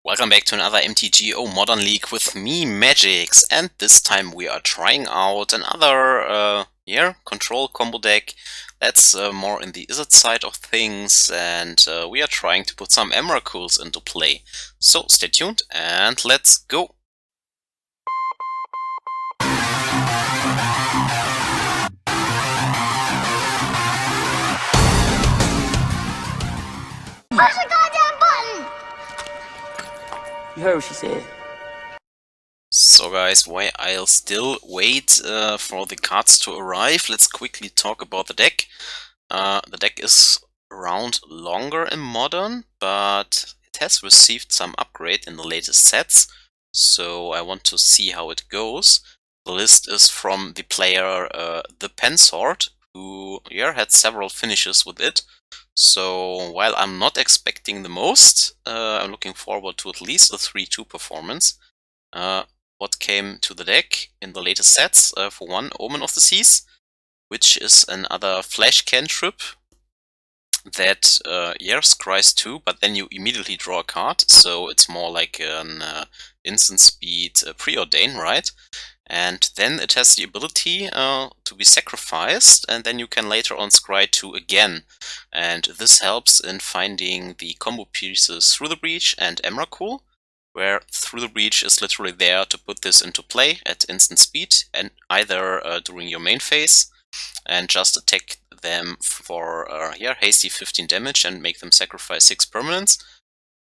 Welcome back to another MTGO Modern League with me, Magix, and this time we are trying out another control combo deck that's more in the Izzet side of things, and we are trying to put some Emrakuls into play. So stay tuned and let's go! Push the goddamn button! You heard what she said. So guys, while I'll still wait for the cards to arrive, let's quickly talk about the deck. The deck is around longer in Modern, but it has received some upgrade in the latest sets, so I want to see how it goes. The list is from the player The Pensword, who had several finishes with it. So while I'm not expecting the most, I'm looking forward to at least a 3-2 performance. What came to the deck in the latest sets? For one, Omen of the Seas, which is another flash cantrip that scries 2, but then you immediately draw a card, so it's more like an instant speed preordain, right? And then it has the ability to be sacrificed, and then you can later on scry 2 again. And this helps in finding the combo pieces Through the Breach and Emrakul, where Through the Breach is literally there to put this into play at instant speed, and either during your main phase, and just attack them for hasty 15 damage and make them sacrifice 6 permanents,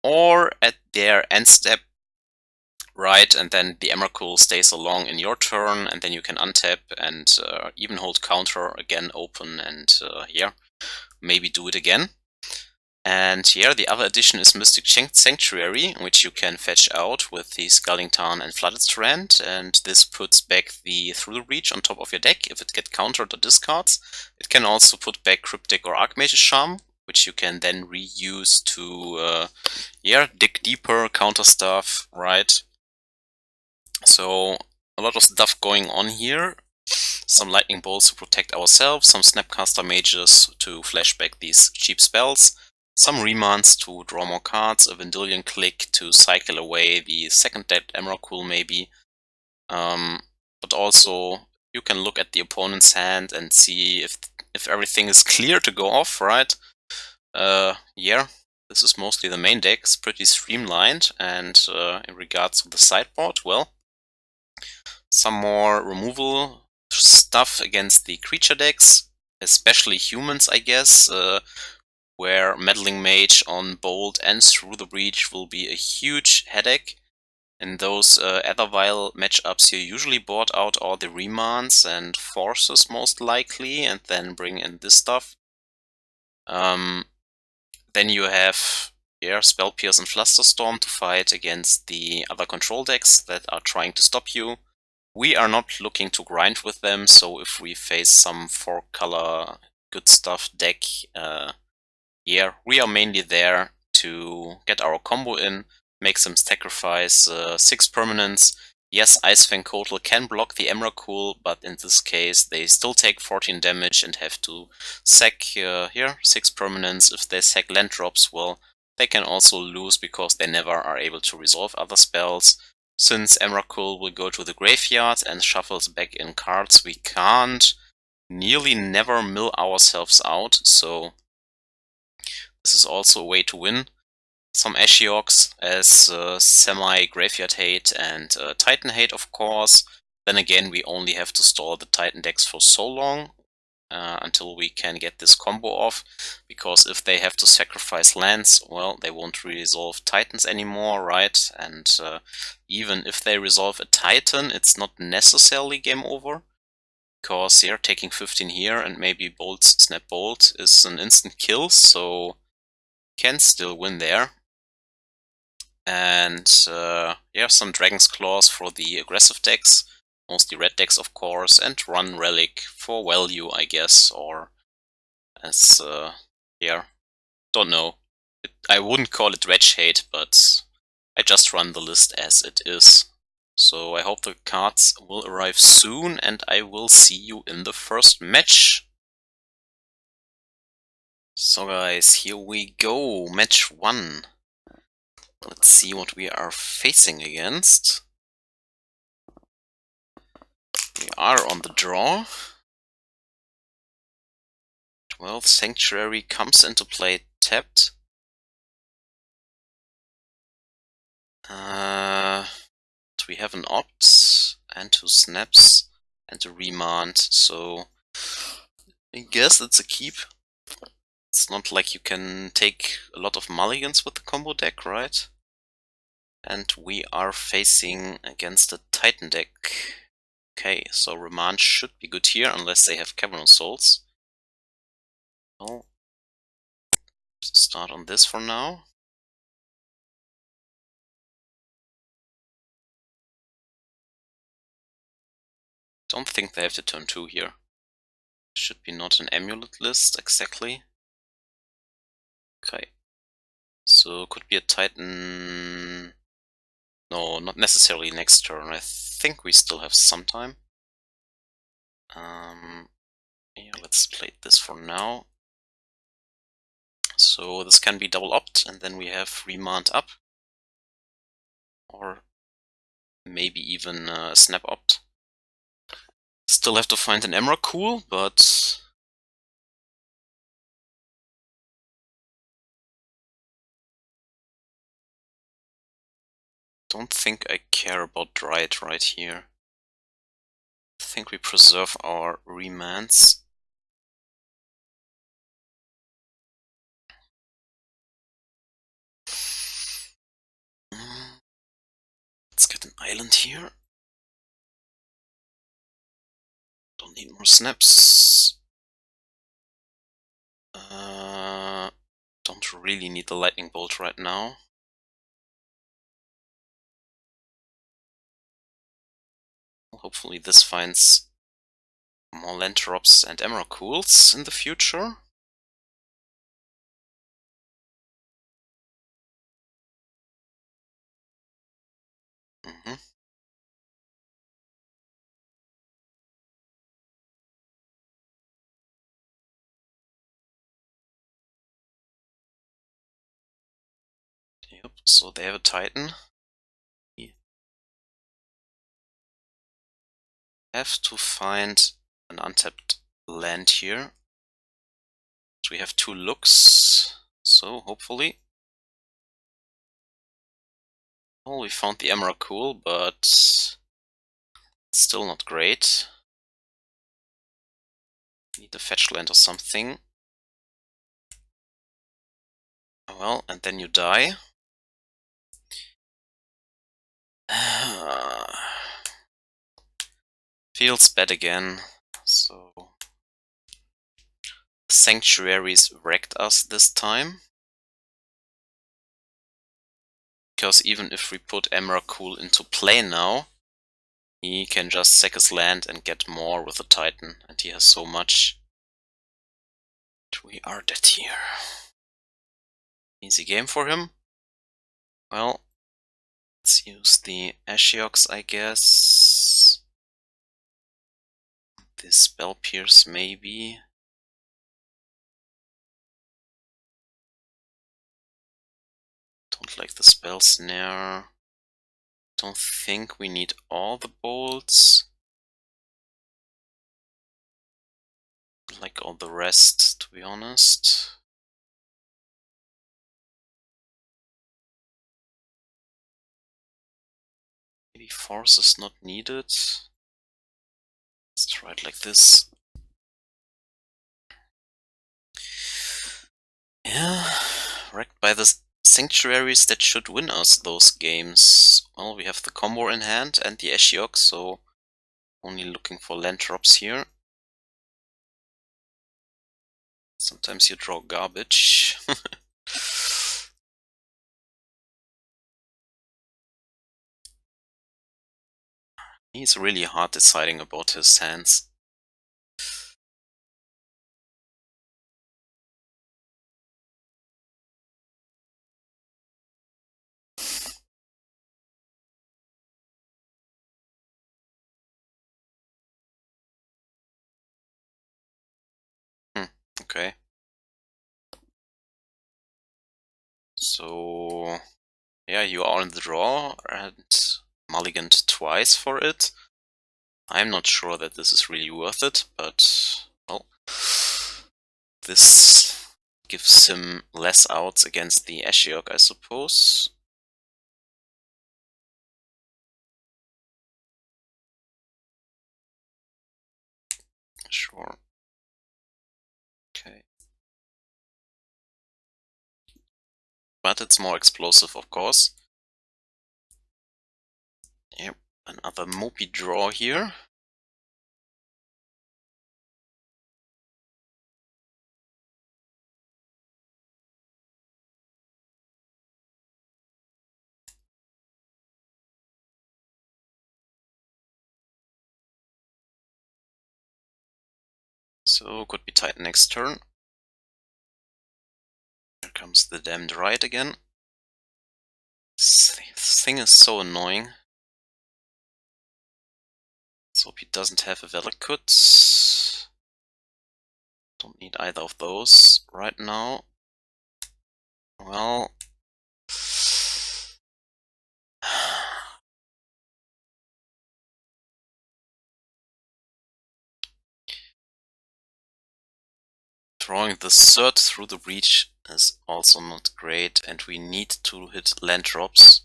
or at their end step, right, and then the Emrakul stays along in your turn, and then you can untap and even hold counter again open, and maybe do it again. And here the other addition is Mystic Sanctuary, which you can fetch out with the Scalding Tarn and Flooded Strand, and this puts back the Through the Breach on top of your deck if it gets countered or discards. It can also put back Cryptic or Archmage's Charm, which you can then reuse to dig deeper, counter stuff, right? So a lot of stuff going on here. Some lightning bolts to protect ourselves, some Snapcaster Mages to flash back these cheap spells, some Remands to draw more cards, a Vendilion Clique to cycle away the second dead Emrakul maybe. But also you can look at the opponent's hand and see if everything is clear to go off, right? This is mostly the main deck, it's pretty streamlined, and in regards to the sideboard, well, some more removal stuff against the creature decks, especially humans, I guess, where Meddling Mage on Bolt and Through the Breach will be a huge headache. In those Ethervile matchups, you usually board out all the Remands and Forces most likely, and then bring in this stuff. Then you have Spell Pierce and Flusterstorm to fight against the other control decks that are trying to stop you. We are not looking to grind with them, so if we face some 4-color good stuff deck, we are mainly there to get our combo in, make them sacrifice 6 permanents. Yes, Icefang Kotal can block the Emrakul, but in this case they still take 14 damage and have to sack 6 permanents. If they sack land drops, well, they can also lose because they never are able to resolve other spells. Since Emrakul will go to the graveyard and shuffles back in cards, we can't nearly never mill ourselves out, so this is also a way to win. Some Ashioks as semi-graveyard hate and Titan hate, of course. Then again, we only have to stall the Titan decks for so long until we can get this combo off, because if they have to sacrifice lands, well, they won't resolve Titans anymore, right? And even if they resolve a Titan, it's not necessarily game over, because they're taking 15 here and maybe Snap Bolt is an instant kill, so can still win there. And some Dragon's Claws for the aggressive decks, mostly red decks of course, and run Relic for value, I guess, or as, don't know. I wouldn't call it Dredge hate, but I just run the list as it is. So I hope the cards will arrive soon, and I will see you in the first match. So guys, here we go, match 1. Let's see what we are facing against. We are on the draw. 12th Sanctuary comes into play tapped. We have an opt and 2 snaps and a remand, so I guess it's a keep. It's not like you can take a lot of mulligans with the combo deck, right? And we are facing against a Titan deck. Okay, so Remand should be good here, unless they have Cavernous Souls. Well, start on this for now. Don't think they have to turn 2 here. Should be not an amulet list, exactly. Okay. So, could be a Titan... No, not necessarily next turn. I think we still have some time. Yeah, let's play this for now. So this can be double opt, and then we have Remand up. Or maybe even snap opt. Still have to find an Emrakul, but... don't think I care about Dryad right here. I think we preserve our Remands. Let's get an island here. Don't need more snaps. Don't really need the lightning bolt right now. Hopefully this finds more Lantrops and Emrakuls in the future. Yep, so they have a Titan. We have to find an untapped land here. So we have 2 looks, so hopefully. Well, we found the Emrakul, but still not great. Need a fetch land or something. Well, and then you die. Feels bad again. So Sanctuaries wrecked us this time. Because even if we put Emrakul into play now, he can just sack his land and get more with the Titan, and he has so much. We are dead here. Easy game for him. Well, let's use the Ashioks, I guess. This Spell Pierce, maybe. Don't like the Spell Snare. Don't think we need all the bolts. Like all the rest, to be honest. Maybe Force is not needed. Let's try it like this. Yeah, wrecked by the Sanctuaries that should win us those games. Well, we have the combo in hand and the Ashiok, so only looking for land drops here. Sometimes you draw garbage. He's really hard deciding about his hands. Okay. So Yeah, you are in the draw and mulliganed twice for it. I'm not sure that this is really worth it, but, well, this gives him less outs against the Ashiok, I suppose. Sure. Okay. But it's more explosive, of course. Yep, another mopey draw here. So, could be tight next turn. Here comes the damned right again. This thing is so annoying. Let's hope he doesn't have a Velikut. Don't need either of those right now. Well... Drawing the third through the breach is also not great, and we need to hit land drops.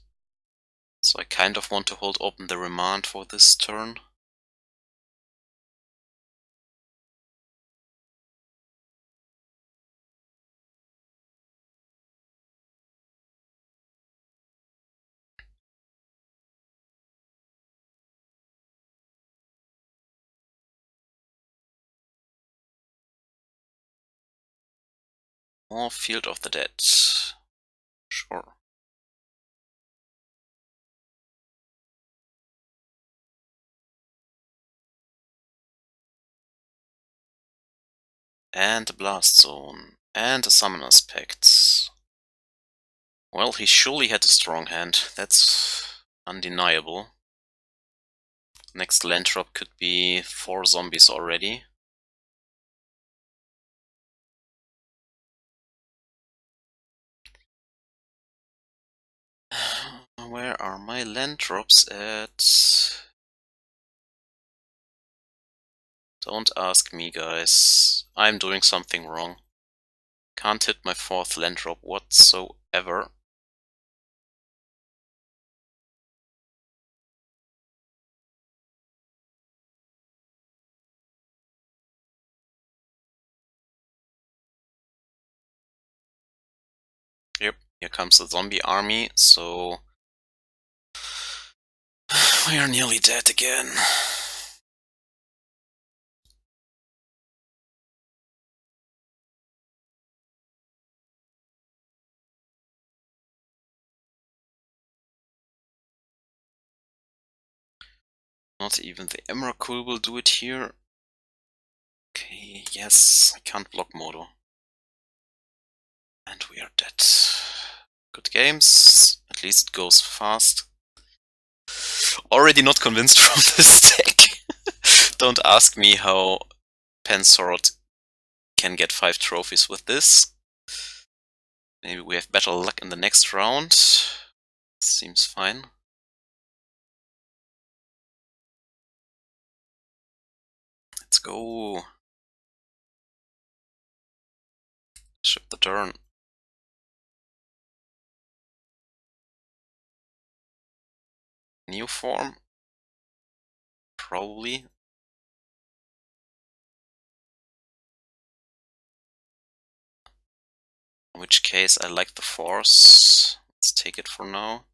So I kind of want to hold open the Remand for this turn. Or Field of the Dead. Sure. And a Blast Zone. And a Summoner's Pact. Well, he surely had a strong hand. That's undeniable. Next land drop could be 4 zombies already. Where are my land drops at? Don't ask me, guys. I'm doing something wrong. Can't hit my 4th land drop whatsoever. Yep, here comes the zombie army, so we are nearly dead again. Not even the Emrakul will do it here. Okay, yes, I can't block Modo. And we are dead. Good games. At least it goes fast. Already not convinced from this deck. Don't ask me how Pensword can get 5 trophies with this. Maybe we have better luck in the next round. Seems fine. Let's go. Ship the turn. New form? Probably. In which case I like the Force. Let's take it for now.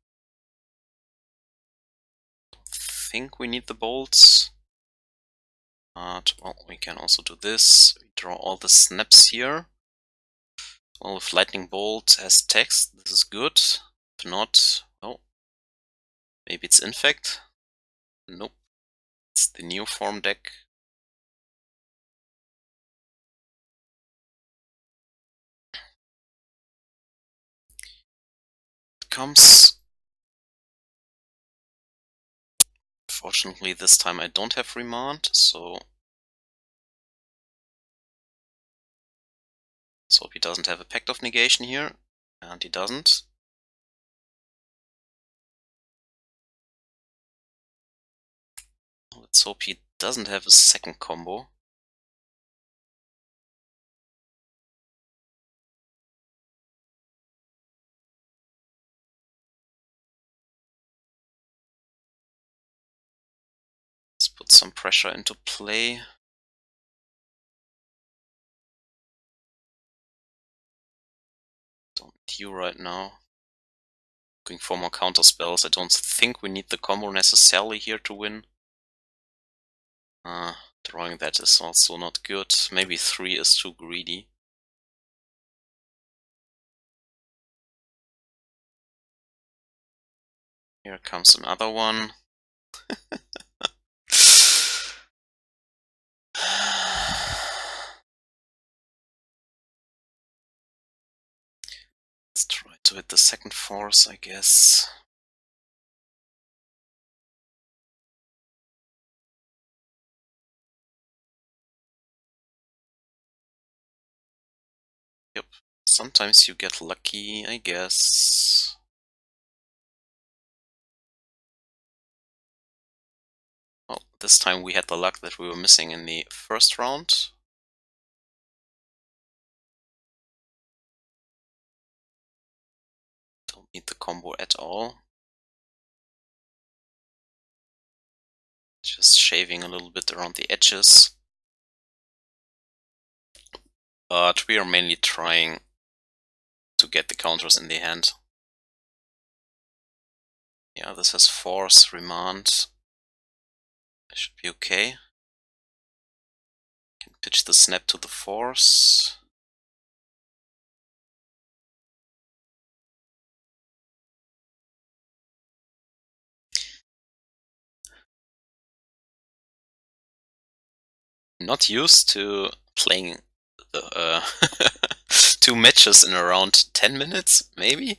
Think we need the bolts. But, well, we can also do this. We draw all the snaps here. Well, if Lightning Bolt has text, this is good. If not, oh, maybe it's Infect. Nope. It's the new form deck. It comes. Fortunately, this time I don't have Remand, so let's hope he doesn't have a Pact of Negation here. And he doesn't. Let's hope he doesn't have a second combo. Let's put some pressure into play. Don't need you right now. Looking for more counter spells. I don't think we need the combo necessarily here to win. Drawing that is also not good. Maybe 3 is too greedy. Here comes another one. Let's try to hit the second force, I guess. Yep. Sometimes you get lucky, I guess. Well, this time we had the luck that we were missing in the first round. Don't need the combo at all. Just shaving a little bit around the edges. But we are mainly trying to get the counters in the hand. Yeah, this has Force, Remand. I should be okay. Can pitch the Snap to the Force. Not used to playing the 2 matches in around 10 minutes, maybe?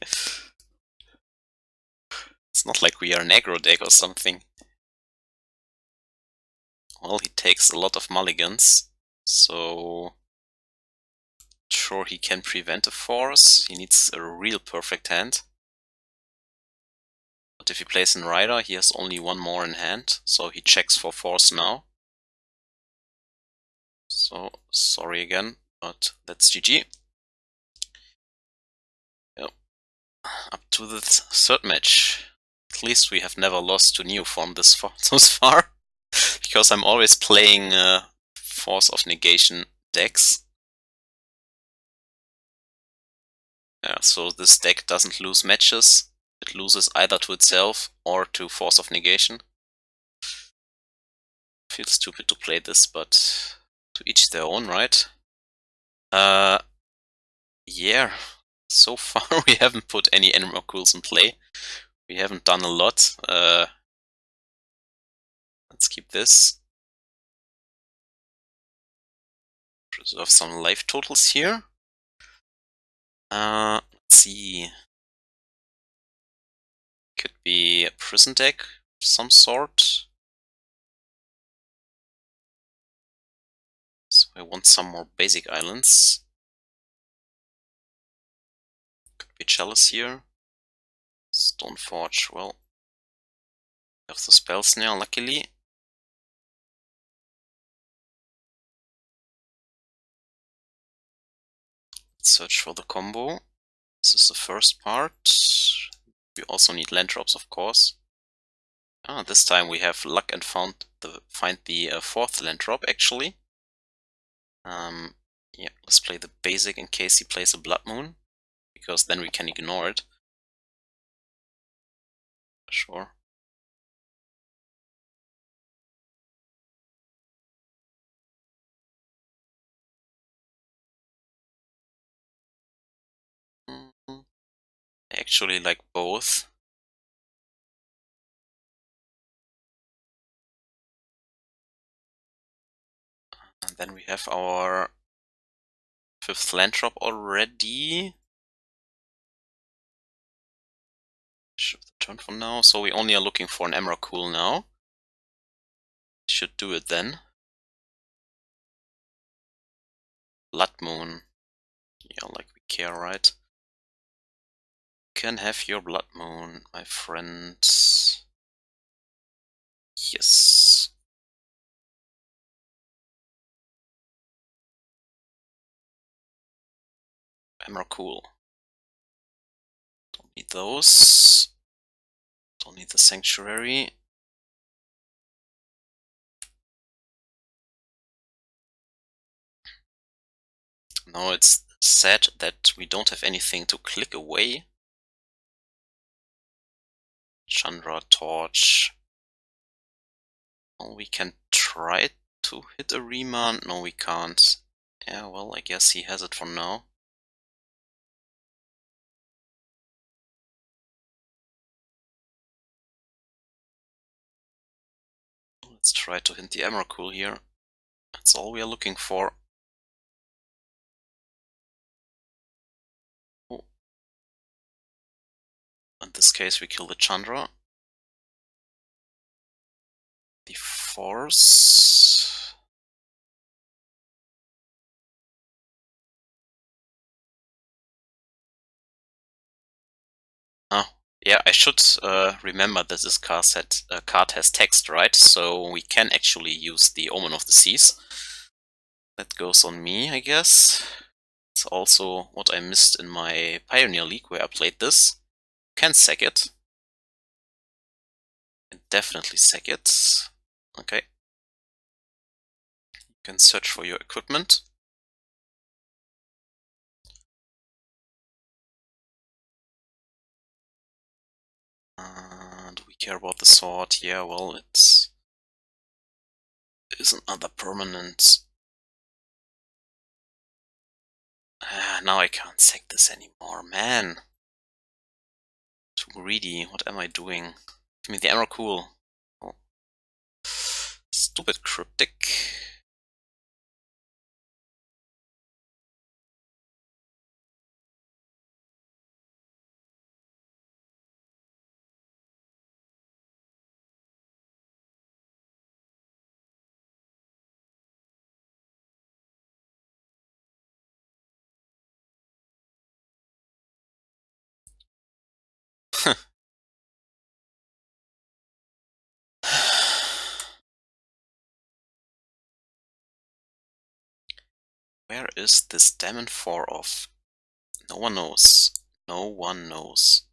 It's not like we are an aggro deck or something. Well, he takes a lot of mulligans, so sure he can prevent a force. He needs a real perfect hand. But if he plays in Rider, he has only 1 more in hand, so he checks for force now. So, sorry again, but that's GG. Yep. Up to the third match. At least we have never lost to Neoform this far, because I'm always playing Force of Negation decks. Yeah, so this deck doesn't lose matches. It loses either to itself or to Force of Negation. Feels stupid to play this, but to each their own, right? Yeah. So far we haven't put any Emrakuls in play. We haven't done a lot. Let's keep this. Preserve some life totals here. Let's see. Could be a prison deck of some sort. So I want some more basic islands. Could be Chalice here. Stoneforge, well. We have the Spell Snare, luckily. Let's search for the combo. This is the first part. We also need land drops, of course. This time we have luck and find the 4th land drop, actually. Yeah, let's play the basic in case he plays a Blood Moon, because then we can ignore it. Sure. I actually like both. And then we have our 5th land drop already. Shift the turn for now. So we only are looking for an Emrakul now. Should do it then. Blood Moon. Yeah, like we care, right? Can have your Blood Moon, my friend. Yes. Emrakul. Don't need those. Don't need the Sanctuary. Now it's sad that we don't have anything to click away. Chandra, Torch. Well, we can try to hit a Remand. No, we can't. Yeah, well, I guess he has it for now. Let's try to hit the Emrakul here. That's all we are looking for. Oh. In this case, we kill the Chandra. The Force. Oh, yeah, I should remember that this card has text, right? So we can actually use the Omen of the Seas. That goes on me, I guess. It's also what I missed in my Pioneer League where I played this. Can sack it. Can definitely sack it. Okay. You can search for your equipment. Do we care about the sword? Yeah, well, it is another permanent. Now I can't sack this anymore, man. Too greedy. What am I doing? Give me the Emrakul. Oh. Stupid Cryptic. Where is this Demon 4 of? No one knows. No one knows.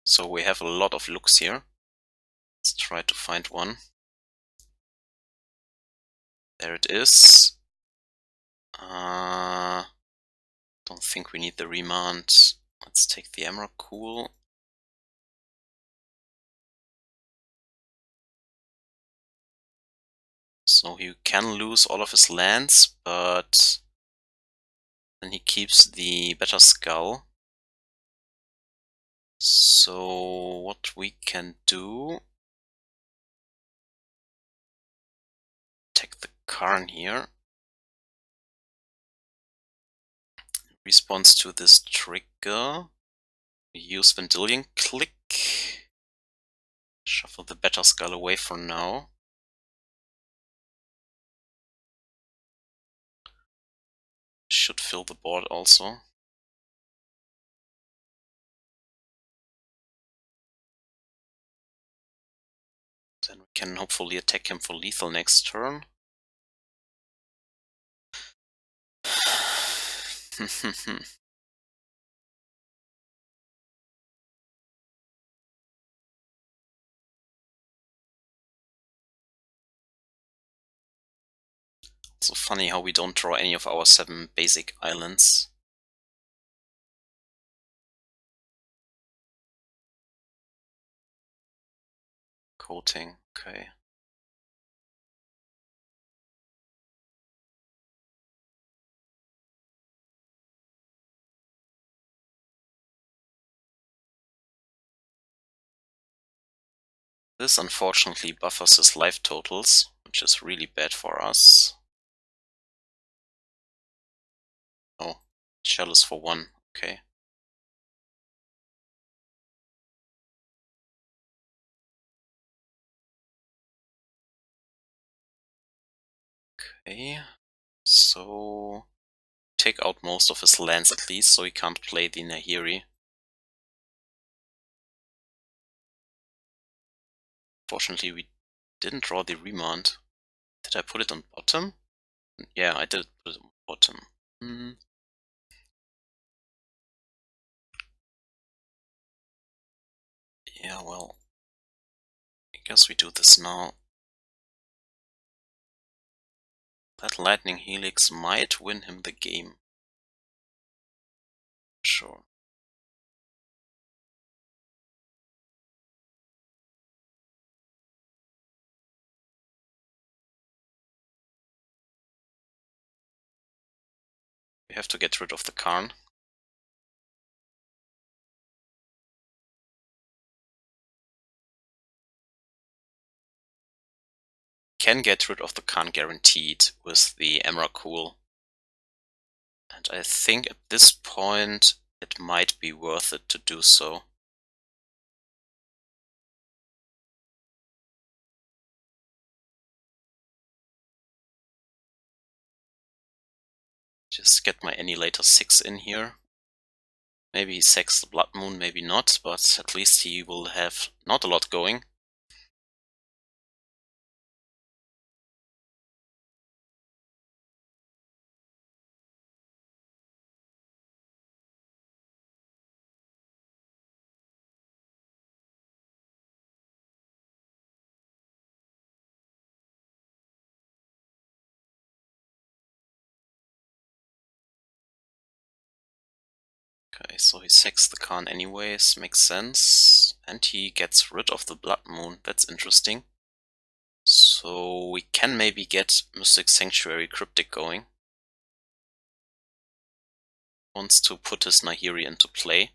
So we have a lot of looks here. Let's try to find one. There it is. Don't think we need the Remand. Let's take the Emrakul. So he can lose all of his lands, but then he keeps the Better Skull. So what we can do... Take the Karn here. Response to this trigger. We use Vendilion Clique. Shuffle the Better Skull away for now. Should fill the board also. Then we can hopefully attack him for lethal next turn. So funny how we don't draw any of our 7 basic islands. Coating, okay. This unfortunately buffers his life totals, which is really bad for us. Oh, Chalice for 1, okay. Okay, so take out most of his lands at least, so he can't play the Nahiri. Unfortunately, we didn't draw the Remand. Did I put it on bottom? Yeah, I did put it on bottom. Yeah, well, I guess we do this now. That Lightning Helix might win him the game. Sure. We have to get rid of the Karn. Can get rid of the Karn guaranteed with the Emrakul. And I think at this point it might be worth it to do so. Just get my Annihilator 6 in here. Maybe he sacks the Blood Moon, maybe not, but at least he will have not a lot going. Okay, so he sacks the Karn anyways, makes sense. And he gets rid of the Blood Moon, that's interesting. So we can maybe get Mystic Sanctuary Cryptic going. Wants to put his Nahiri into play.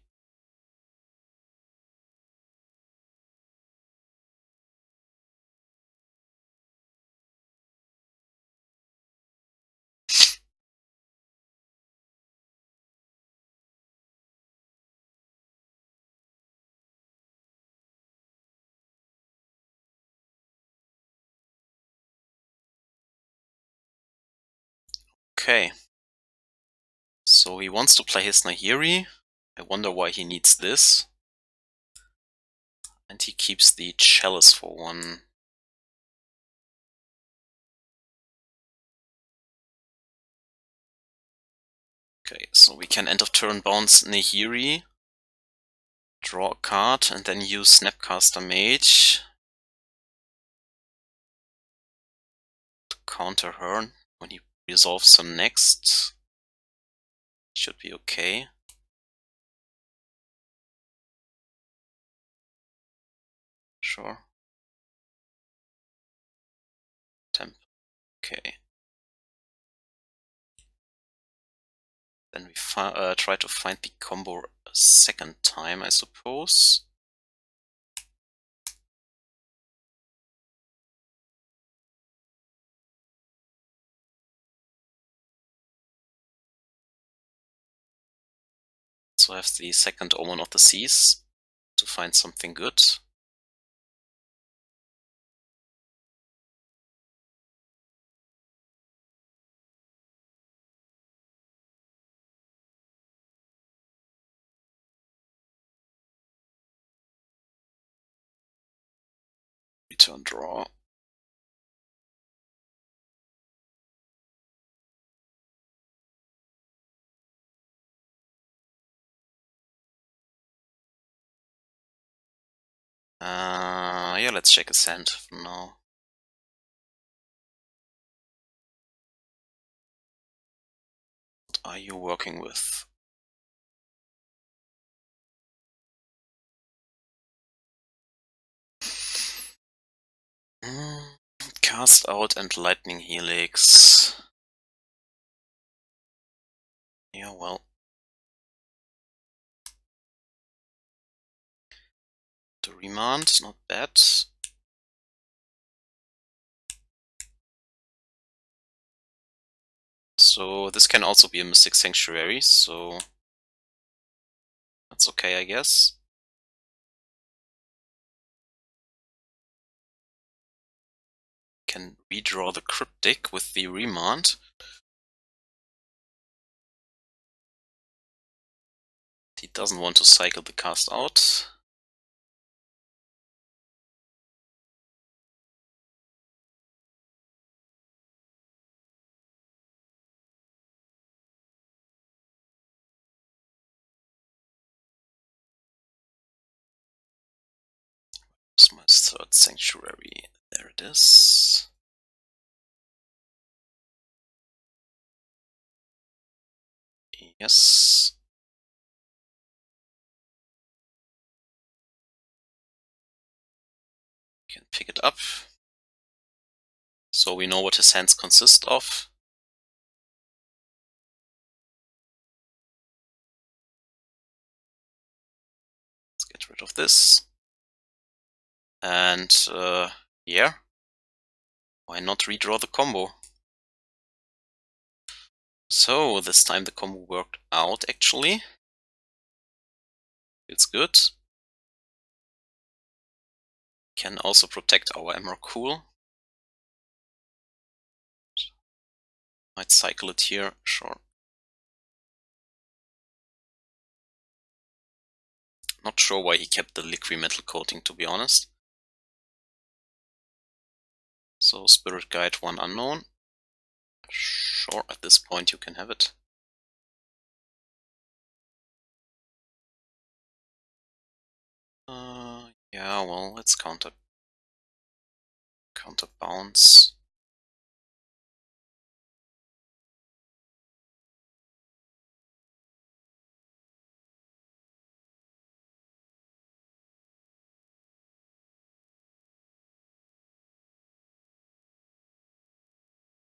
Okay. So he wants to play his Nahiri. I wonder why he needs this. And he keeps the Chalice for one. Okay, so we can end of turn bounce Nahiri, draw a card, and then use Snapcaster Mage to counter her when he resolves her next. Should be okay. Sure. Temp. Okay. Then we try to find the combo a second time, I suppose. So I have the second Omen of the Seas to find something good. Return draw. Yeah, let's check his hand for now. What are you working with? Cast out and Lightning Helix. Yeah, well. The Remand, not bad. So this can also be a Mystic Sanctuary, so that's okay, I guess. Can redraw the Cryptic with the Remand. He doesn't want to cycle the cast out. Third Sanctuary. There it is. Yes. Can pick it up. So we know what his hands consist of. Let's get rid of this. And yeah, why not redraw the combo? So this time the combo worked out actually. It's good. Can also protect our Emrakul. Might cycle it here, sure. Not sure why he kept the liquid metal coating, to be honest. So Spirit Guide 1 unknown. Sure, at this point you can have it. Yeah, well, let's counterbounce.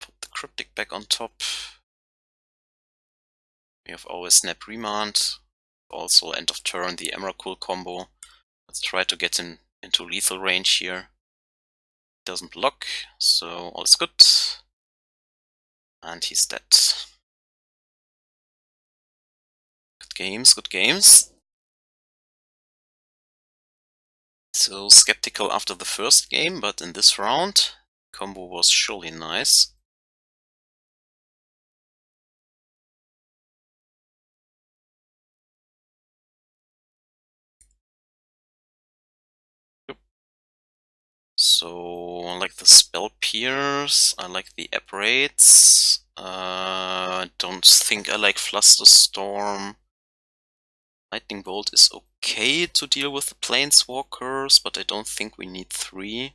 Put the Cryptic back on top. We have our Snap Remand. Also end of turn the Emrakul combo. Let's try to get him into lethal range here. Doesn't block, so all's good. And he's dead. Good games, good games. So skeptical after the first game, but in this round, combo was surely nice. So I like the Spell Pierce, I like the Abrades. I don't think I like Flusterstorm. Lightning Bolt is okay to deal with the Planeswalkers, but I don't think we need 3.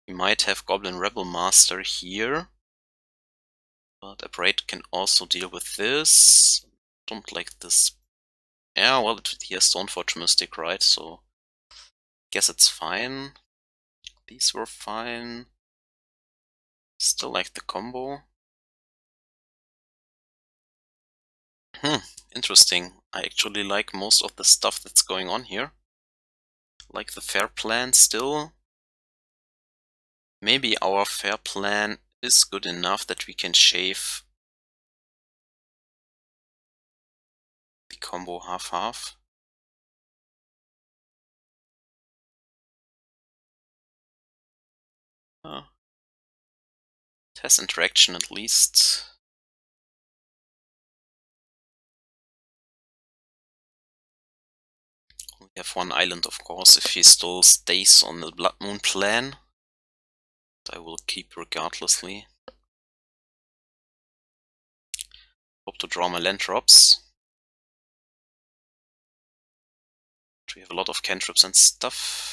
We might have Goblin Rebel Master here. But Abrade can also deal with this. Don't like this. Yeah, well, he has Stoneforge Mystic, right? So guess it's fine. These were fine. Still like the combo. Interesting. I actually like most of the stuff that's going on here. Like the fair plan still. Maybe our fair plan is good enough that we can shave the combo half-half. It has interaction at least. We have one island, of course, if he still stays on the Blood Moon plan. I will keep regardlessly. Hope to draw my land drops. We have a lot of cantrips and stuff.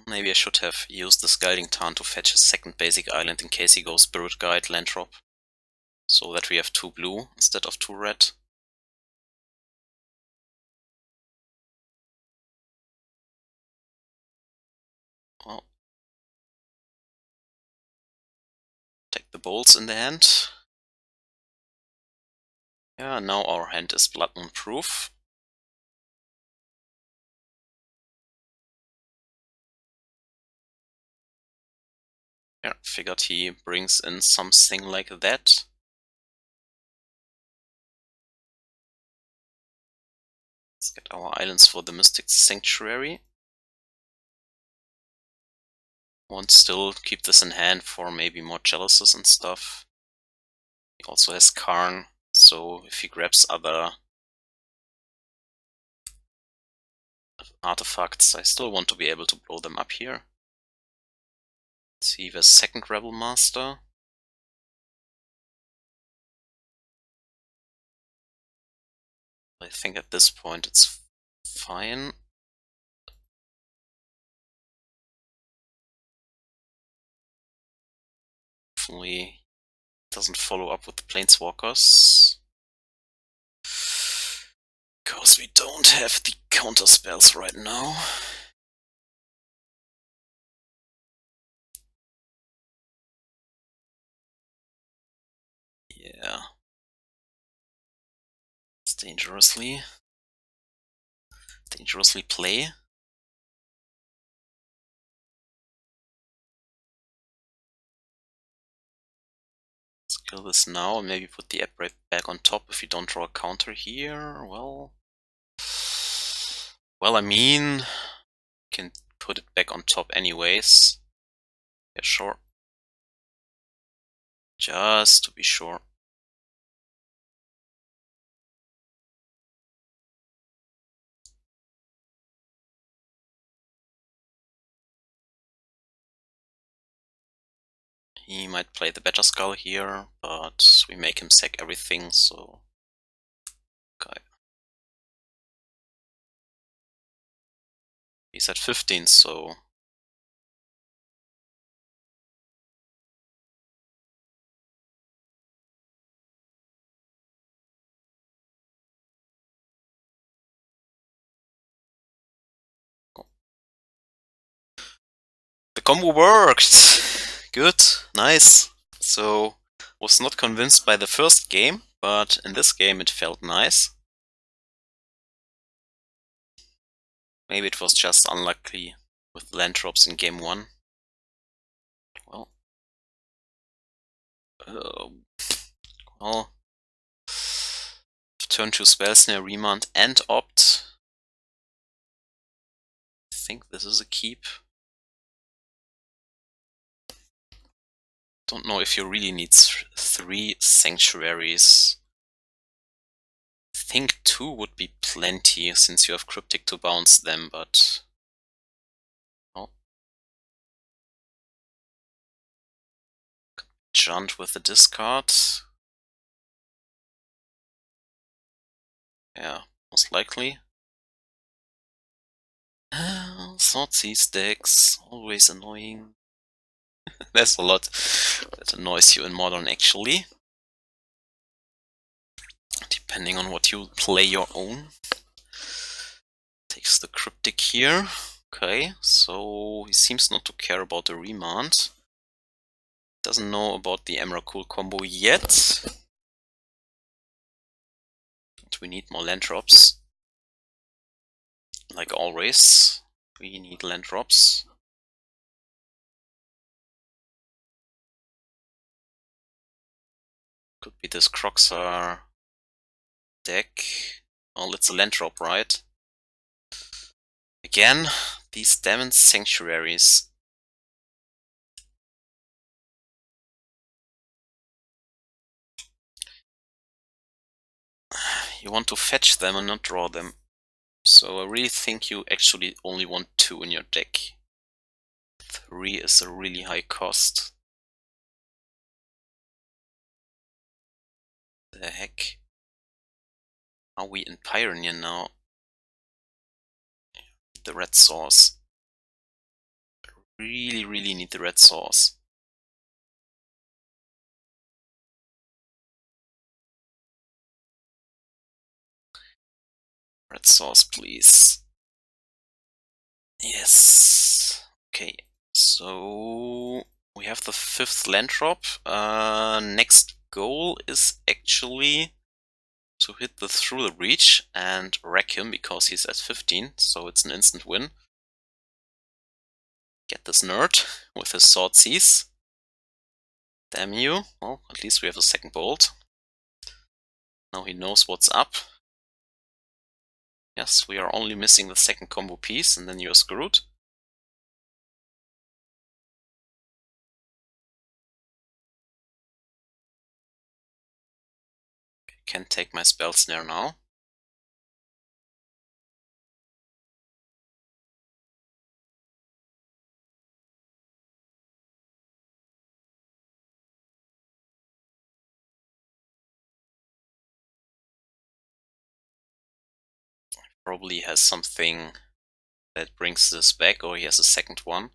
Maybe I should have used the Scalding Tarn to fetch a second basic island in case he goes Spirit Guide land drop. So that we have 2 blue instead of 2 red. Well, take the bolts in the hand. Yeah, now our hand is Blood Moon proof. Yeah, figured he brings in something like that. Let's get our islands for the Mystic Sanctuary. Want still keep this in hand for maybe more Chalices and stuff. He also has Karn, so if he grabs other artifacts, I still want to be able to blow them up here. Let's see, the second Rebel Master. I think at this point it's fine. Hopefully doesn't follow up with the Planeswalkers. Because we don't have the counter spells right now. Yeah. It's dangerously play. Let's kill this now and maybe put the Abrade back on top if you don't draw a counter here. Well, I mean, can put it back on top anyways. Yeah, sure. Just to be sure. He might play the better skull here, but we make him sack everything, so... Okay. He's at 15, so... The combo worked! Good, nice. So, was not convinced by the first game, but in this game it felt nice. Maybe it was just unlucky with land drops in game 1. Well... well... Turn to Spell Snare, Remand and Opt. I think this is a keep. Don't know if you really need 3 sanctuaries. I think 2 would be plenty since you have Cryptic to bounce them, but... Oh. Junt with the discard. Yeah, most likely. Thoughtseize decks, always annoying. There's a lot that annoys you in Modern actually. Depending on what you play your own. Takes the Cryptic here. Okay, so he seems not to care about the Remand. Doesn't know about the Emrakul combo yet. And we need more land drops. Like always, we need land drops. Could be this Croxar deck. Well, it's a land drop, right? Again, these damn sanctuaries. You want to fetch them and not draw them. So I really think you actually only want 2 in your deck. 3 is a really high cost. The heck? Are we in Pioneer now? The red source. Really need the red source. Red source, please. Yes. Okay, so we have the 5th land drop. Next goal is actually to hit through the breach and wreck him because he's at 15, so it's an instant win. Get this nerd with his Thoughtseize. Damn you. Well, at least we have a second bolt. Now he knows what's up. Yes, we are only missing the second combo piece and then you're screwed. Can take my Spell Snare now. Probably has something that brings this back, or he has a second one.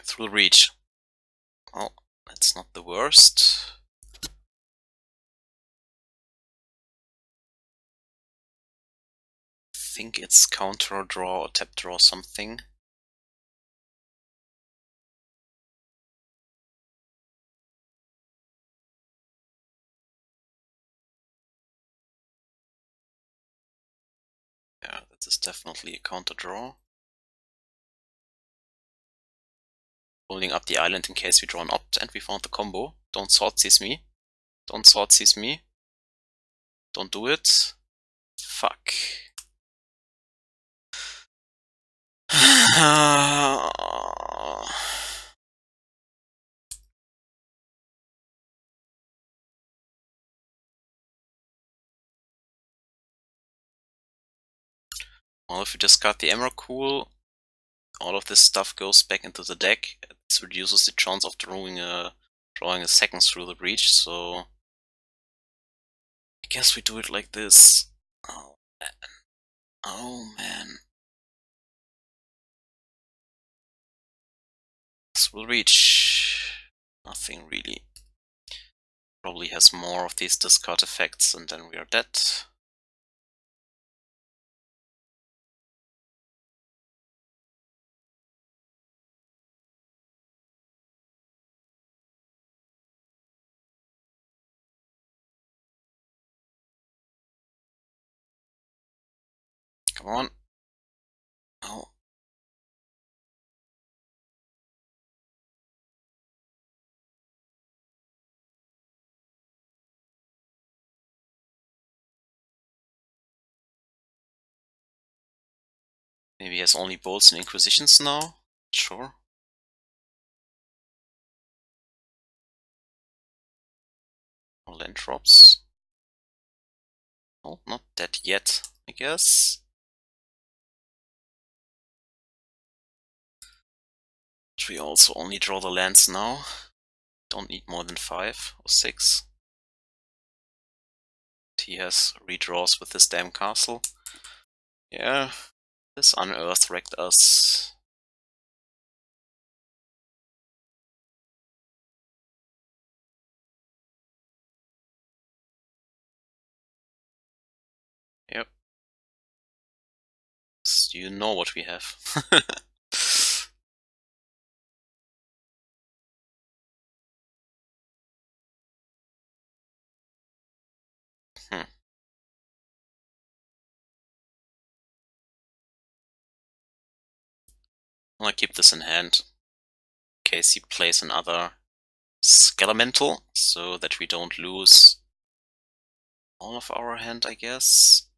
Through reach. Oh, that's not the worst. I think it's counter draw or tap draw something. Yeah, that is definitely a counter draw. Holding up the island in case we draw an opt, and we found the combo. Don't sword seize me. Don't sword seize me. Don't do it. Fuck. Well, if we discard the Emrakul, all of this stuff goes back into the deck. This reduces the chance of drawing a second through the breach, so I guess we do it like this. Oh man. Oh man. This will reach. Nothing really. Probably has more of these discard effects and then we are dead. Come on. Oh. Maybe he has only bolts and inquisitions now? Sure. Or land drops. Oh, not dead yet, I guess. But we also only draw the lands now. Don't need more than 5 or 6. He has redraws with this damn castle. Yeah, this unearth wrecked us. Yep. So you know what we have. Hmm. I'll keep this in hand in case he plays another Skelemental, so that we don't lose all of our hand, I guess.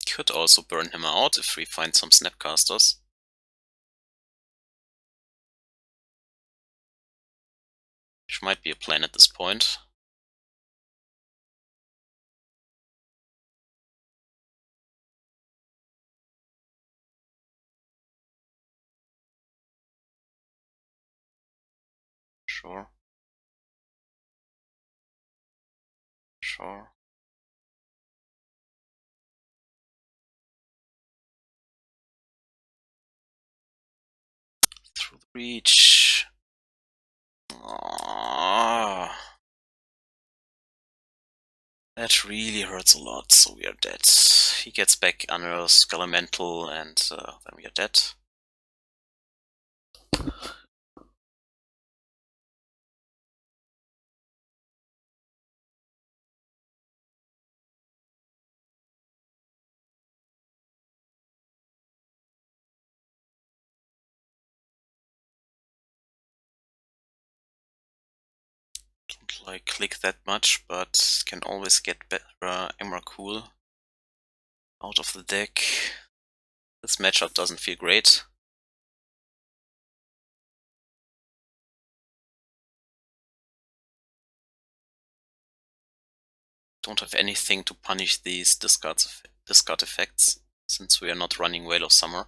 Could also burn him out if we find some Snapcasters. Which might be a plan at this point. Sure. Sure. Through the breach. Oh, that really hurts a lot, so we are dead. He gets back under Skelemental and then we are dead. Don't like Clique that much, but can always get better Emrakul out of the deck. This matchup doesn't feel great. Don't have anything to punish these discard effects, since we are not running Whale of Summer.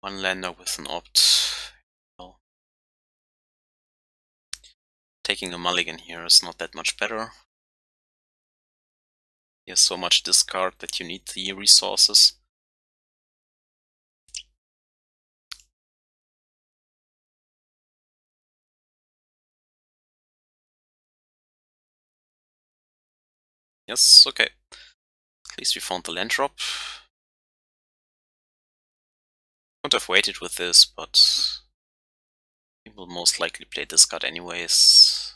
One lander with an opt. Well, taking a mulligan here is not that much better. He has so much discard that you need the resources. Yes, okay. At least we found the land drop. Could have waited with this, but he will most likely play this card anyways.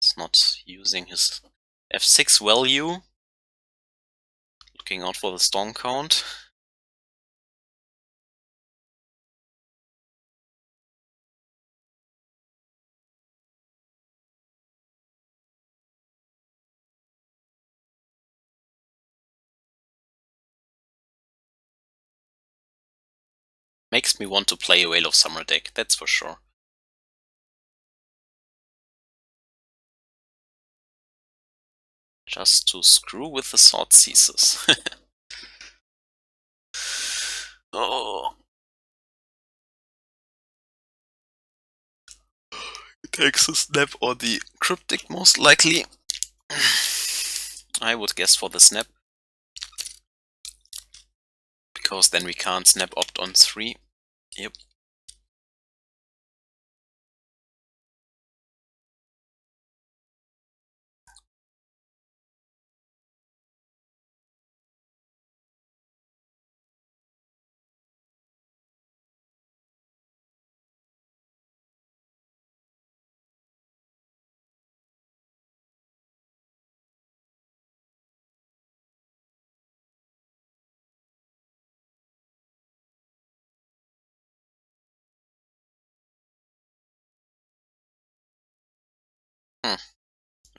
It's not using his F6 value. Looking out for the storm count. Makes me want to play a Whale of Summer deck, that's for sure. Just to screw with the Sword Ceases. Oh. It takes a snap or the Cryptic most likely. I would guess for the snap. Because then we can't snap opt on 3. Yep.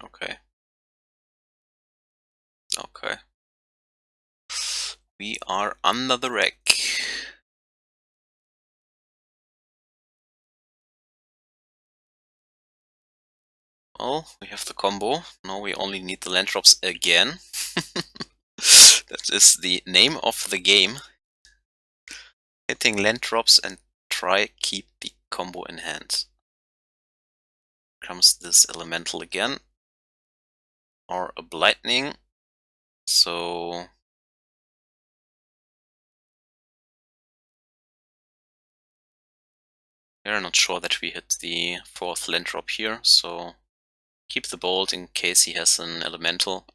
Okay. Okay. We are under the wreck. Well, we have the combo. Now we only need the land drops again. That is the name of the game. Hitting land drops and try keep the combo in hand. Comes this elemental again. Or a lightning. So we're not sure that we hit the 4th land drop here, so keep the bolt in case he has an elemental.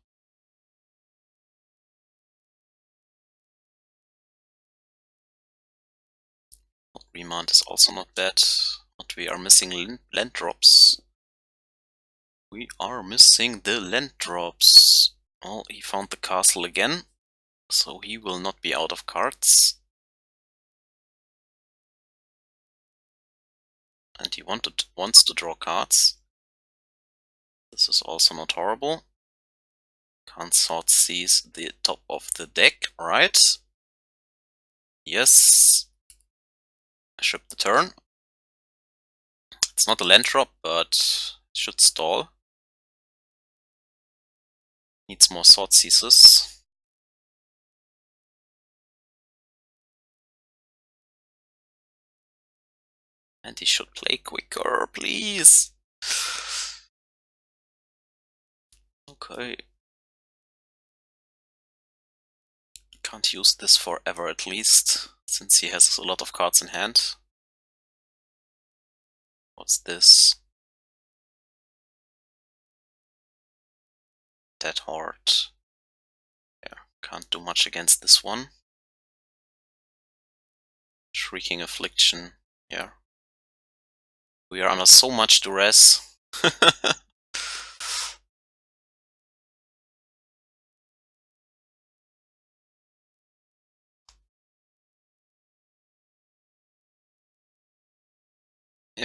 Remand is also not bad, but we are missing land drops. We are missing the land drops. Well, he found the castle again, so he will not be out of cards. And he wants to draw cards. This is also not horrible. Consort sees the top of the deck, right? Yes. I ship the turn. It's not a land drop, but it should stall. Needs more sword ceases. And he should play quicker, please. Okay. Can't use this forever at least, since he has a lot of cards in hand. What's this? Dead Horde. Yeah, can't do much against this one. Shrieking Affliction. Yeah. We are under so much duress.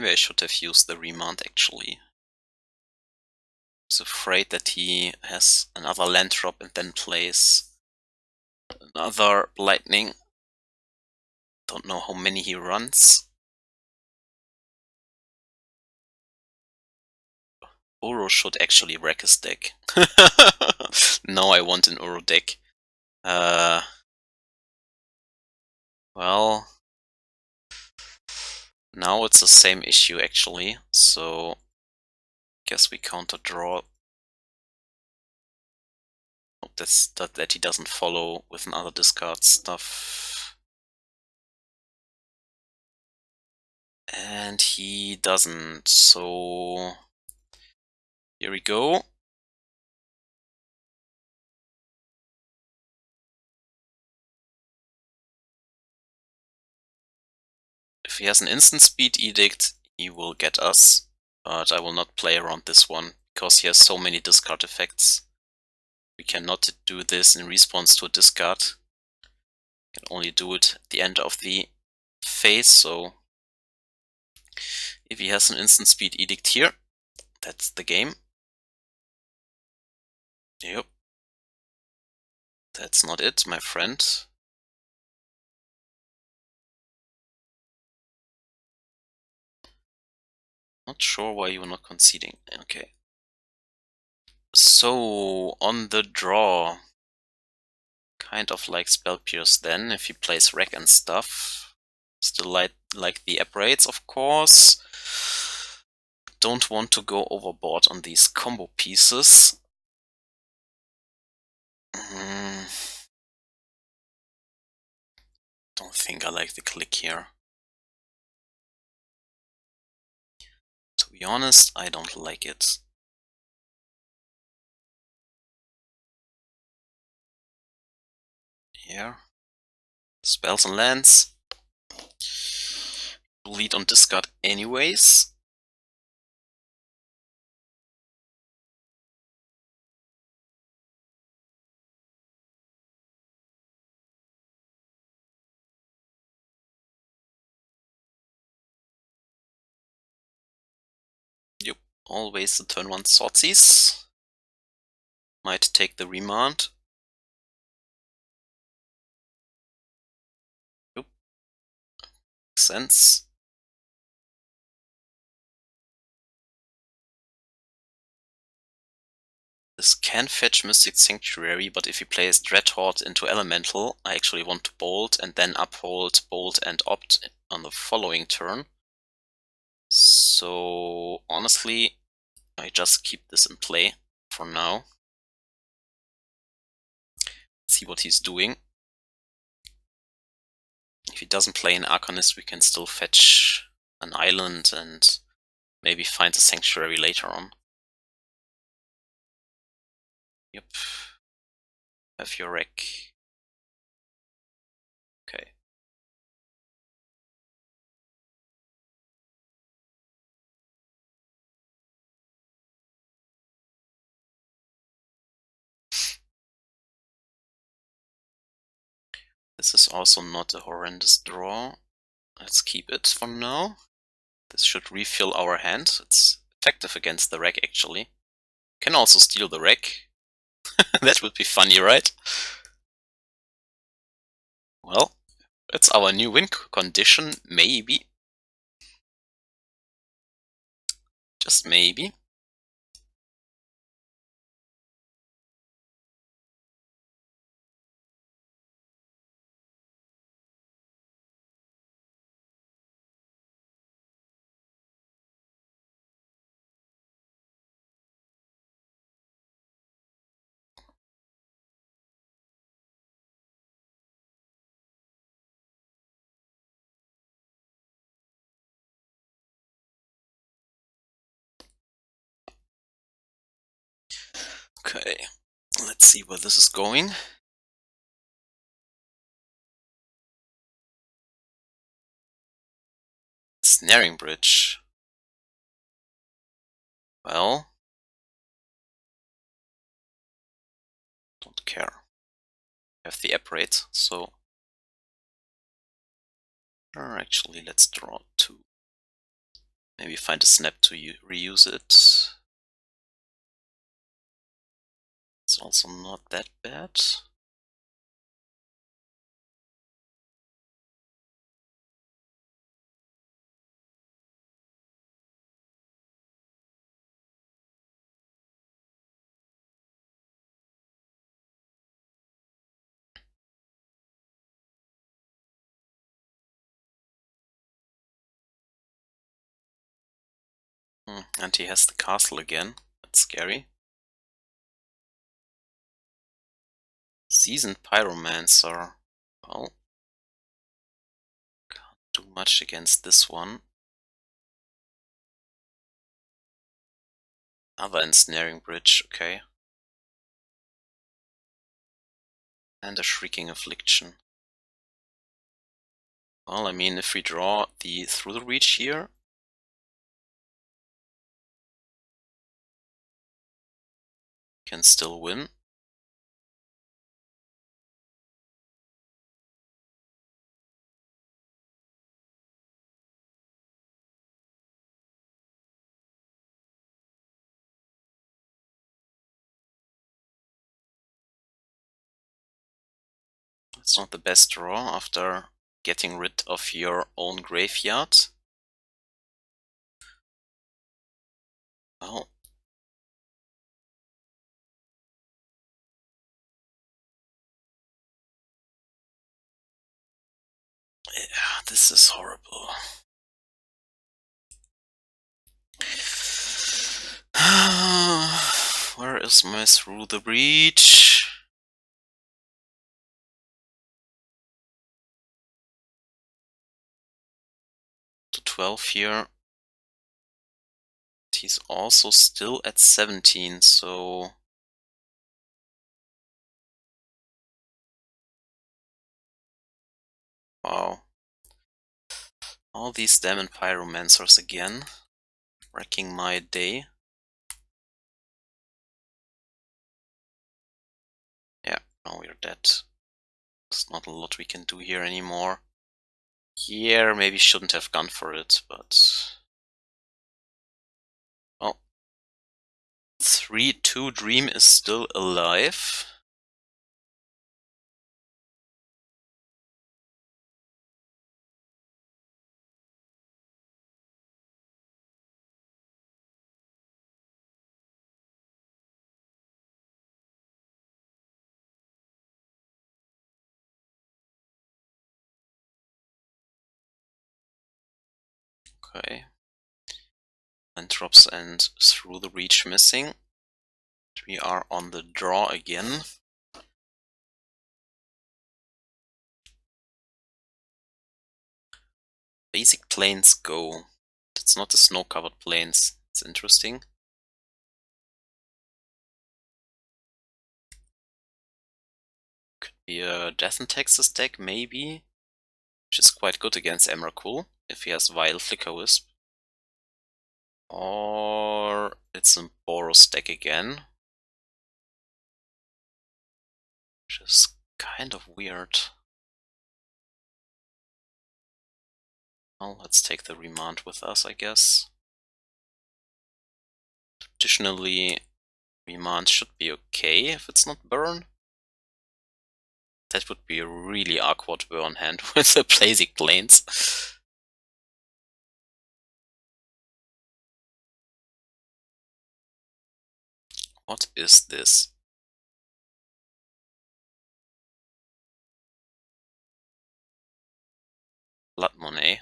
Maybe I should have used the Remand actually. I was afraid that he has another land drop and then plays another lightning. Don't know how many he runs. Uro should actually wreck his deck. Now I want an Uro deck. Well, now it's the same issue actually, so guess we counter draw. Hope that he doesn't follow with another discard stuff. And he doesn't, so here we go. If he has an instant speed edict, he will get us, but I will not play around this one, because he has so many discard effects. We cannot do this in response to a discard. We can only do it at the end of the phase, so if he has an instant speed edict here, that's the game. Yep. That's not it, my friend. Not sure why you're not conceding. Okay. So, on the draw, kind of like Spell Pierce then, if he plays Wreck and stuff. Still like the Abrades, of course. Don't want to go overboard on these combo pieces. Don't think I like the click here. To be honest, I don't like it. Here. Spells and lands. Lead on discard anyways. Yep, always the turn 1 Swordseize. Might take the Remand. Yep. Makes sense. This can fetch Mystic Sanctuary, but if he plays Dreadhorde into Elemental, I actually want to Bolt and then Uphold, Bolt and Opt on the following turn. So honestly, I just keep this in play for now. See what he's doing. If he doesn't play an Arcanist, we can still fetch an island and maybe find a Sanctuary later on. Yep. Have your wreck. Okay. This is also not a horrendous draw. Let's keep it for now. This should refill our hand. It's effective against the wreck actually. Can also steal the wreck. That would be funny, right? Well, it's our new win condition, maybe. Just maybe. Okay, let's see where this is going. Snaring Bridge. Well, don't care. I have the Abrade, so... Or actually, let's draw 2. Maybe find a snap to reuse it. It's also not that bad. And he has the castle again. That's scary. Seasoned Pyromancer. Well, can't do much against this one. Another ensnaring bridge, okay. And a shrieking affliction. Well, I mean, if we draw the through the reach here, can still win. It's not the best draw after getting rid of your own graveyard. Well, yeah, this is horrible. Where is my through the breach? To 12 here. He's also still at 17, so wow. All these damn pyromancers again, wrecking my day. Yeah, now we're dead. There's not a lot we can do here anymore. Yeah, maybe shouldn't have gone for it, but... well, 3-2 Dream is still alive. Okay. And drops and through the reach missing. We are on the draw again. Basic planes go. It's not the snow-covered plains. It's interesting. Could be a Death and Texas deck, maybe. Which is quite good against Emrakul, if he has Vile Flicker Wisp. Or it's a Boros deck again. Which is kind of weird. Well, let's take the Remand with us, I guess. Traditionally, Remand should be okay if it's not burn. That would be a really awkward burn hand with the Basic Planes. What is this? Blood Monet.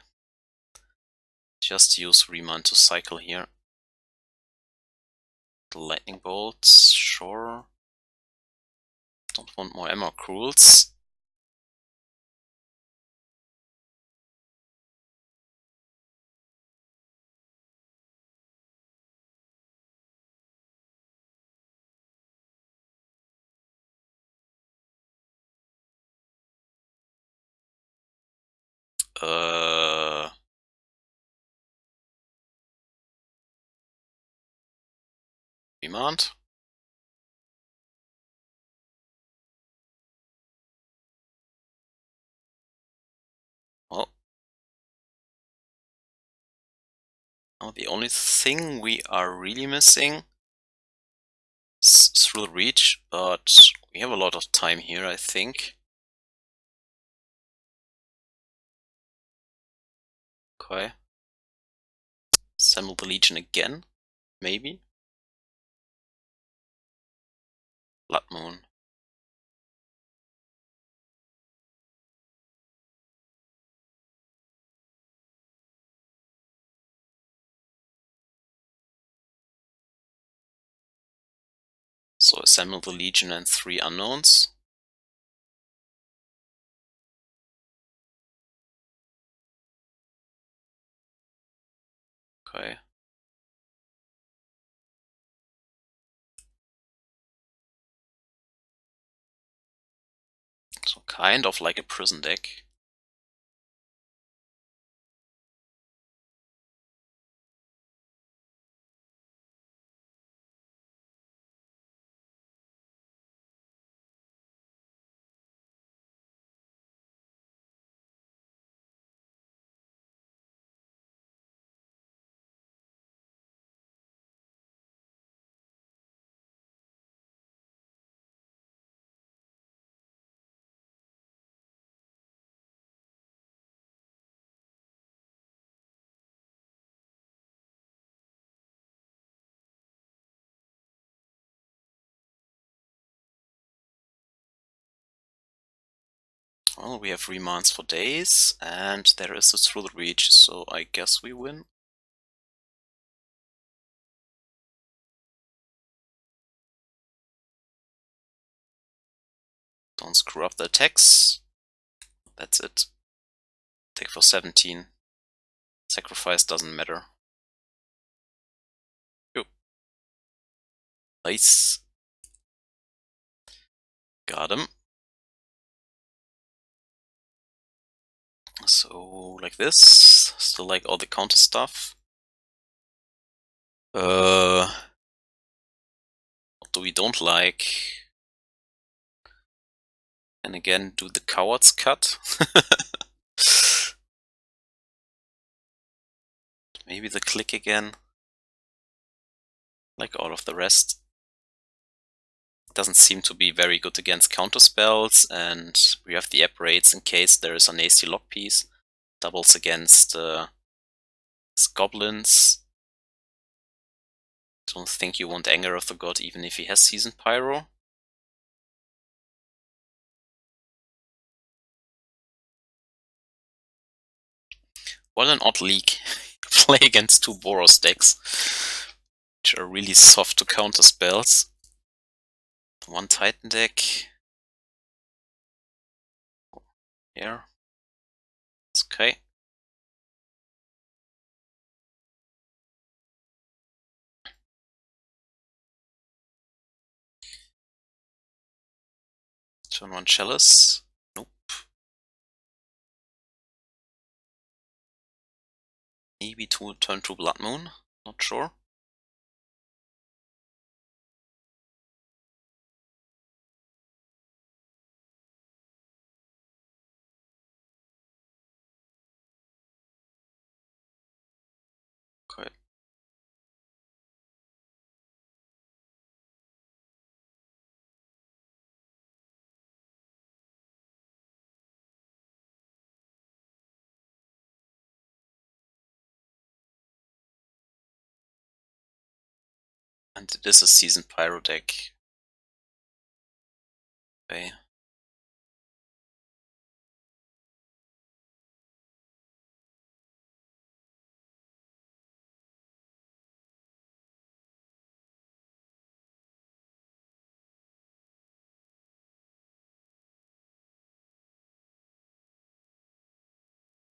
Just use Remand to cycle here. The Lightning Bolts, sure. Don't want more Emrakuls. Remand? Well, Now the only thing we are really missing is Thrill Reach, but we have a lot of time here, I think. Okay. Assemble the Legion again, maybe? Blood Moon. So assemble the Legion and 3 unknowns. Okay. So kind of like a prison deck. Well, we have remands for days, and there is a Thrill Reach, so I guess we win. Don't screw up the attacks. That's it. Take for 17. Sacrifice doesn't matter. Go. Nice. Got him. So, like this. Still like all the counter stuff. What do we don't like? And again, do the Coward's Cut. Maybe the Clique again. Like all of the rest. Doesn't seem to be very good against counter spells, and we have the Abrades in case there is a nasty lock piece. Doubles against goblins. Don't think you want Anger of the God even if he has Seasoned Pyro. What an odd league. Play against 2 Boros decks, which are really soft to counter spells. 1 Titan deck. Here. It's okay. Turn 1 Chalice. Nope. Maybe turn 2 Blood Moon. Not sure. Okay. And it is a Seasoned Pyro deck. Okay.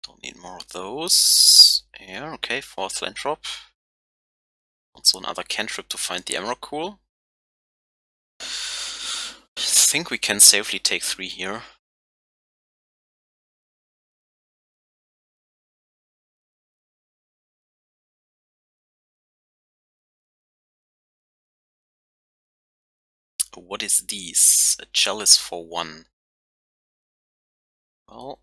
Don't need more of those. Yeah, okay, 4th land drop. Also another cantrip to find the Emrakul. I think we can safely take 3 here. What is these? A Chalice for 1. Well,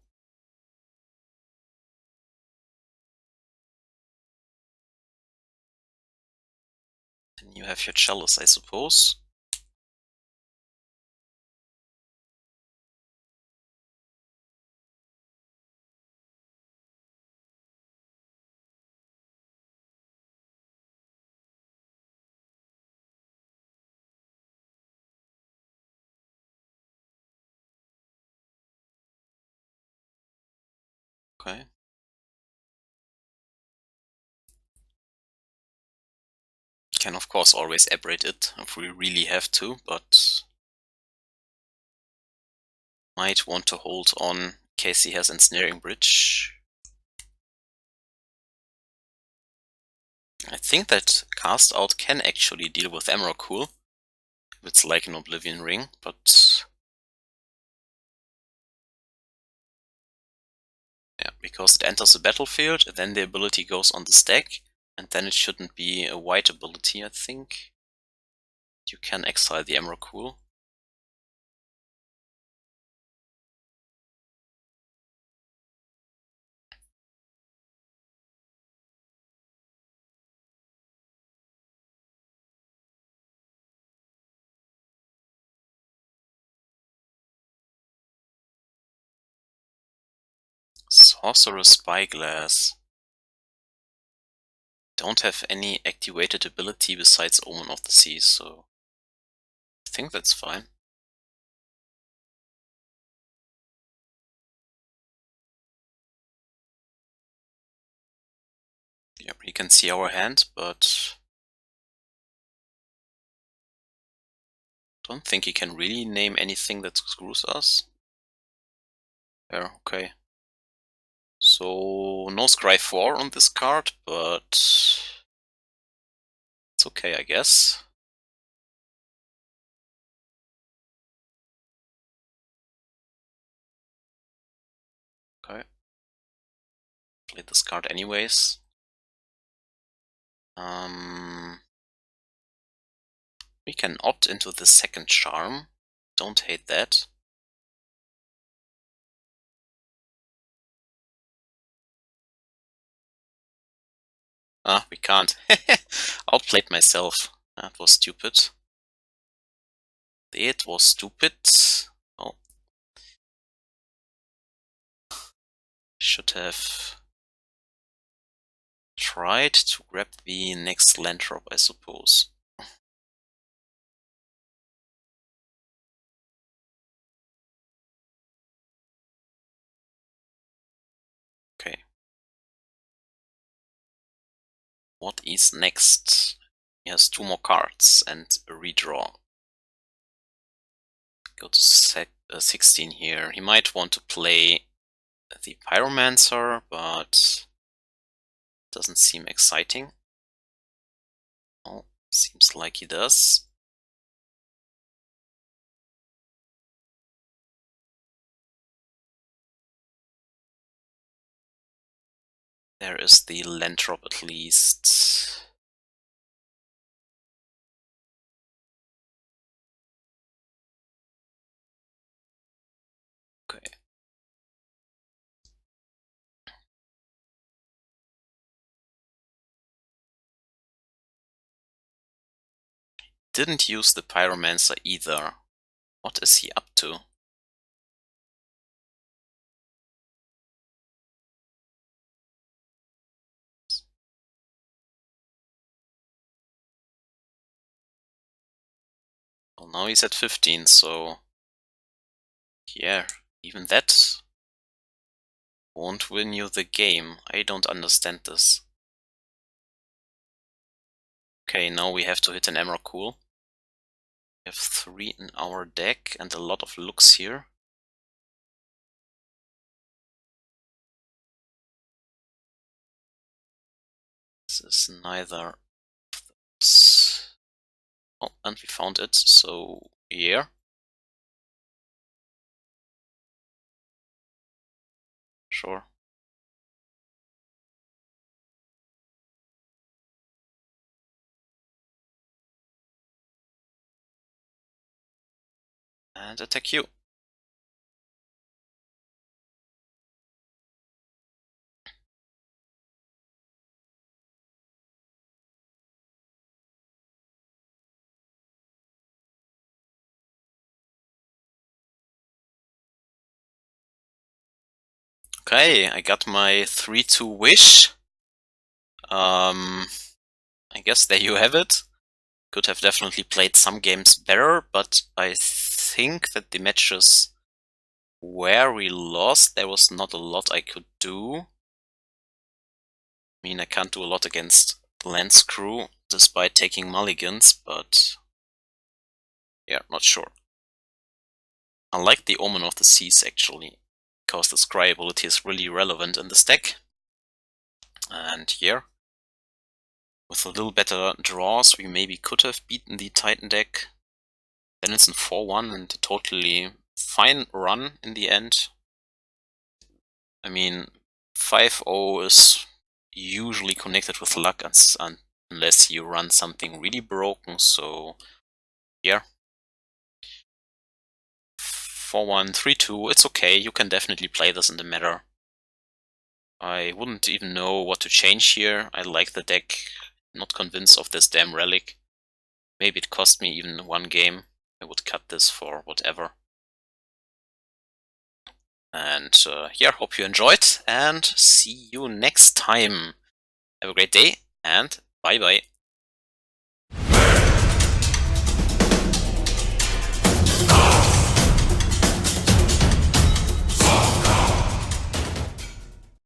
Then you have your Chalice, I suppose. Okay. Can of course always abrade it if we really have to, but might want to hold on in case he has Ensnaring Bridge. I think that Cast Out can actually deal with Emrakul. It's like an Oblivion Ring, but yeah, because it enters the battlefield, then the ability goes on the stack, and then it shouldn't be a white ability, I think. You can exile the Emrakul. Sorcerer's Spyglass. Don't have any activated ability besides Omen of the Sea, so I think that's fine. Yep, you can see our hand, but don't think he can really name anything that screws us. Yeah, okay. So no Scry 4 on this card, but it's okay, I guess. Okay. Play this card anyways. We can opt into the second charm. Don't hate that. Ah, we can't. Outplayed myself. That was stupid. It was stupid. Oh. Should have tried to grab the next land drop, I suppose. Okay. What is next? He has 2 more cards and a redraw. Go to 16 here. He might want to play the Pyromancer, but doesn't seem exciting. Oh, seems like he does. There is the land drop at least. Okay. Didn't use the Pyromancer either. What is he up to? Well, now he's at 15, so yeah, even that won't win you the game. I don't understand this. Okay, now we have to hit an Emrakul. We have 3 in our deck and a lot of looks here. This is neither of those. Oh, and we found it, so yeah. Sure. And attack you. Okay, I got my 3-2 wish. I guess there you have it. Could have definitely played some games better, but I think that the matches where we lost, there was not a lot I could do. I mean, I can't do a lot against Lance Crew, despite taking mulligans, but yeah, not sure. I like the Omen of the Seas, actually, because the Scry ability is really relevant in this deck. And here, with a little better draws, we maybe could have beaten the Titan deck. Then it's in 4-1 and a totally fine run in the end. I mean, 5-0 is usually connected with luck unless you run something really broken, so yeah. 4-1, 3-2, it's okay, you can definitely play this in the meta. I wouldn't even know what to change here. I like the deck, not convinced of this damn relic. Maybe it cost me even one game. I would cut this for whatever. And yeah, hope you enjoyed and see you next time. Have a great day and bye bye.